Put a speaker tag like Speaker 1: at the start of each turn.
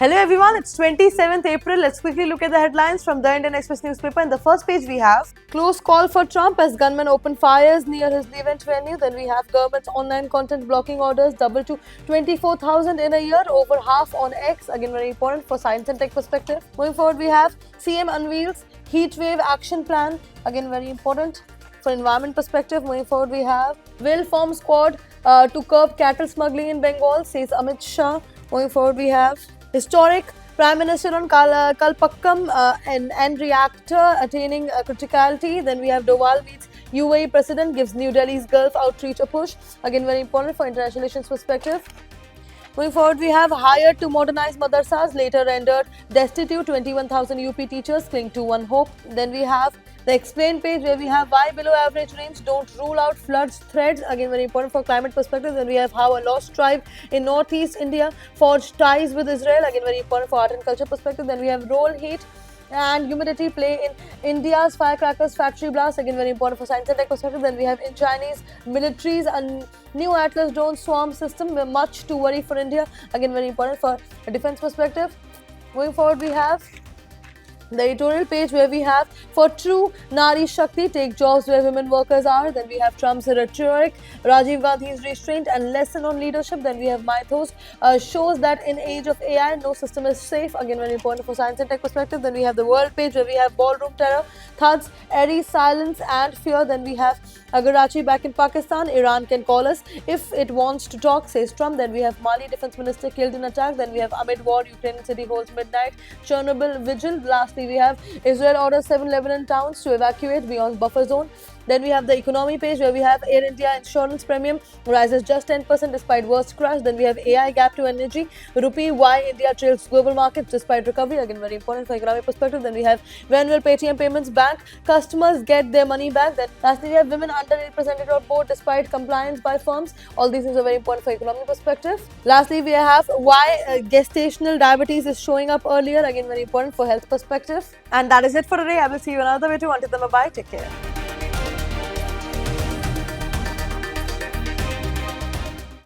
Speaker 1: Hello everyone, it's 27th April. Let's quickly look at the headlines from the Indian Express newspaper. In the first page, we have close call for Trump as gunmen open fires near his event venue. Then we have government's online content blocking orders double to 24,000 in a year, over half on X. Again, very important for science and tech perspective. Moving forward, we have CM unveils heat wave action plan. Again, very important for environment perspective. Moving forward, we have will form squad to curb cattle smuggling in Bengal, says Amit Shah. Moving forward, we have historic Prime Minister on Kalpakkam and reactor attaining criticality. Then we have Doval meets UAE President, gives New Delhi's Gulf outreach a push. Again, very important for international relations perspective. Moving forward, we have hired to modernize madrasas, later rendered destitute. 21,000 UP teachers cling to one hope. Then we have the explain page where we have why below average rains don't rule out floods threads. Again, very important for climate perspective. Then we have how a lost tribe in northeast India forged ties with Israel. Again, very important for art and culture perspective. Then we have role heat and humidity play in India's firecrackers factory blast. Again, very important for science and tech perspective. Then we have in Chinese militaries a new Atlas drone swarm system. Much to worry for India. Again, very important for a defense perspective. Moving forward, we have the editorial page where we have for true Nari Shakti, take jobs where women workers are. Then we have Trump's rhetoric, Rajiv Gandhi's restraint and lesson on leadership. Then we have Mythos shows that in age of AI, no system is safe. Again, very important for science and tech perspective. Then we have the world page where we have ballroom terror, thuds, airy silence and fear. Then we have Agarachi back in Pakistan, Iran can call us if it wants to talk, says Trump. Then we have Mali defense minister killed in attack. Then we have amid war, Ukrainian city holds midnight Chernobyl vigil. Lastly, we have Israel orders 7 Lebanon towns to evacuate beyond buffer zone. Then we have the economy page where we have Air India insurance premium rises just 10% despite worst crash. Then we have AI gap to energy, rupee, why India trails global markets despite recovery. Again, very important for economic perspective. Then we have when will Paytm payments bank customers get their money back. Then lastly, we have women underrepresented on board despite compliance by firms. All these things are very important for economic perspective. Lastly, we have why gestational diabetes is showing up earlier. Again, very important for health perspective. And that is it for today. I will see you another video. Until then, bye. Take care.